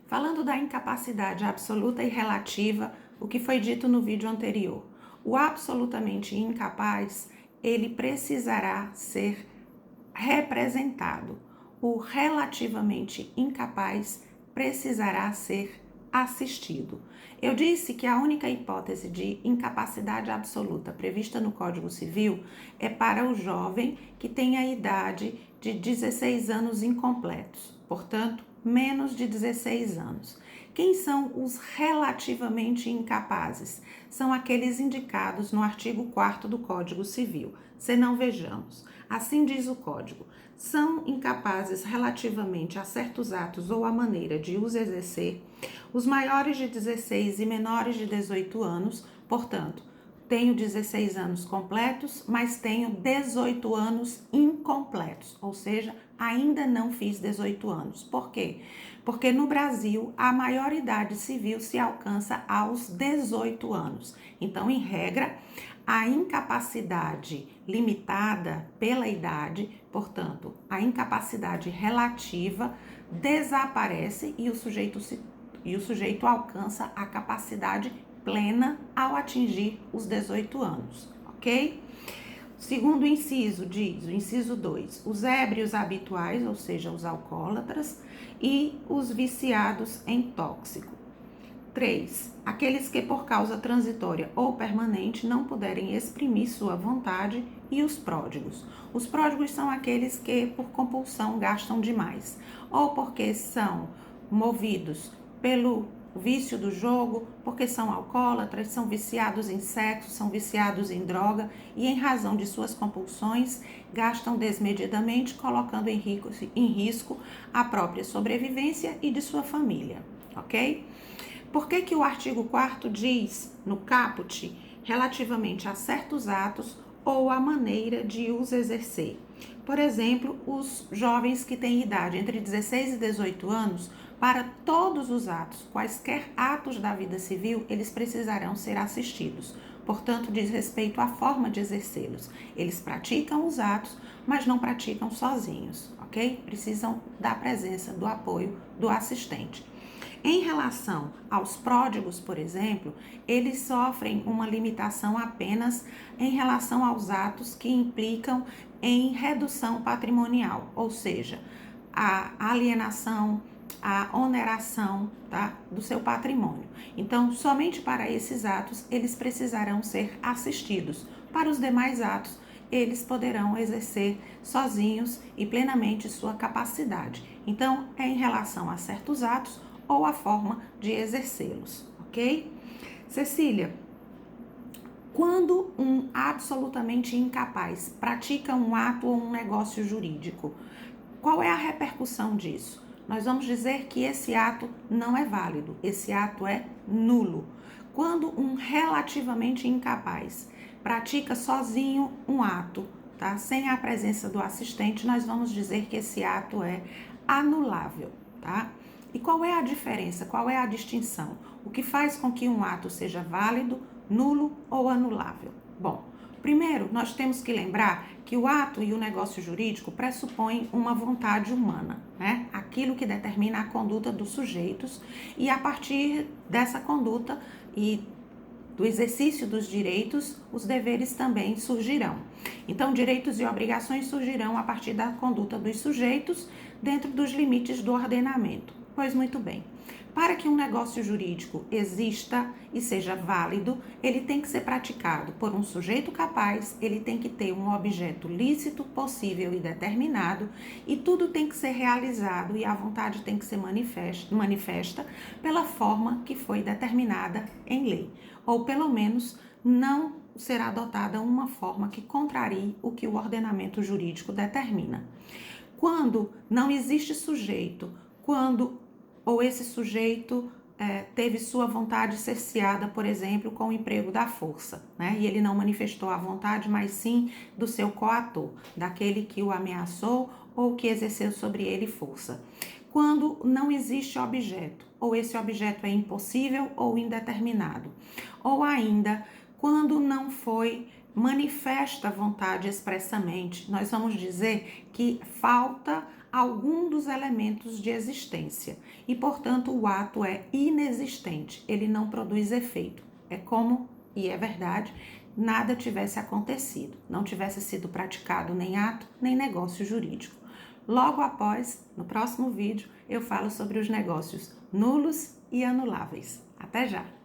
Falando da incapacidade absoluta e relativa, o que foi dito no vídeo anterior. O absolutamente incapaz, ele precisará ser representado. O relativamente incapaz precisará ser assistido. Eu disse que a única hipótese de incapacidade absoluta prevista no Código Civil é para o jovem que tem a idade de 16 anos incompletos, portanto, menos de 16 anos. Quem são os relativamente incapazes? São aqueles indicados no artigo 4º do Código Civil. Senão vejamos. Assim diz o Código: são incapazes relativamente a certos atos ou a maneira de os exercer os maiores de 16 e menores de 18 anos, portanto, tenho 16 anos completos, mas tenho 18 anos incompletos, ou seja, ainda não fiz 18 anos. Por quê? Porque no Brasil a maioridade civil se alcança aos 18 anos. Então, em regra, a incapacidade limitada pela idade, portanto, a incapacidade relativa desaparece e o sujeito alcança a capacidade plena ao atingir os 18 anos, ok? Segundo inciso diz, o inciso 2, os ébrios habituais, ou seja, os alcoólatras, e os viciados em tóxico. 3. Aqueles que por causa transitória ou permanente não puderem exprimir sua vontade e os pródigos. Os pródigos são aqueles que por compulsão gastam demais, ou porque são movidos pelo vício do jogo, porque são alcoólatras, são viciados em sexo, são viciados em droga e em razão de suas compulsões gastam desmedidamente, colocando em risco a própria sobrevivência e de sua família, ok? Por que o artigo 4º diz, no caput, relativamente a certos atos ou a maneira de os exercer? Por exemplo, os jovens que têm idade entre 16 e 18 anos, para todos os atos, quaisquer atos da vida civil, eles precisarão ser assistidos. Portanto, diz respeito à forma de exercê-los. Eles praticam os atos, mas não praticam sozinhos, ok? Precisam da presença, do apoio do assistente. Em relação aos pródigos, por exemplo, eles sofrem uma limitação apenas em relação aos atos que implicam em redução patrimonial, ou seja, a alienação, a oneração, tá, do seu patrimônio. Então, somente para esses atos eles precisarão ser assistidos. Para os demais atos, eles poderão exercer sozinhos e plenamente sua capacidade. Então, é em relação a certos atos ou a forma de exercê-los, ok? Cecília, quando um absolutamente incapaz pratica um ato ou um negócio jurídico, qual é a repercussão disso? Nós vamos dizer que esse ato não é válido, esse ato é nulo. Quando um relativamente incapaz pratica sozinho um ato, tá? Sem a presença do assistente, nós vamos dizer que esse ato é anulável, tá? E qual é a diferença? Qual é a distinção? O que faz com que um ato seja válido, nulo ou anulável? Bom, primeiro, nós temos que lembrar que o ato e o negócio jurídico pressupõem uma vontade humana, né? Aquilo que determina a conduta dos sujeitos e a partir dessa conduta e do exercício dos direitos, os deveres também surgirão. Então, direitos e obrigações surgirão a partir da conduta dos sujeitos dentro dos limites do ordenamento. Pois muito bem. Para que um negócio jurídico exista e seja válido, ele tem que ser praticado por um sujeito capaz, ele tem que ter um objeto lícito, possível e determinado, e tudo tem que ser realizado e a vontade tem que ser manifesta pela forma que foi determinada em lei, ou pelo menos não será adotada uma forma que contrarie o que o ordenamento jurídico determina. Quando não existe sujeito, ou esse sujeito teve sua vontade cerceada, por exemplo, com o emprego da força, né? E ele não manifestou a vontade, mas sim do seu coator, daquele que o ameaçou ou que exerceu sobre ele força. Quando não existe objeto, ou esse objeto é impossível ou indeterminado, ou ainda quando não foi manifesta vontade expressamente, nós vamos dizer que falta algum dos elementos de existência e, portanto, o ato é inexistente, ele não produz efeito. É como, e é verdade, nada tivesse acontecido, não tivesse sido praticado nem ato, nem negócio jurídico. Logo após, no próximo vídeo, eu falo sobre os negócios nulos e anuláveis. Até já!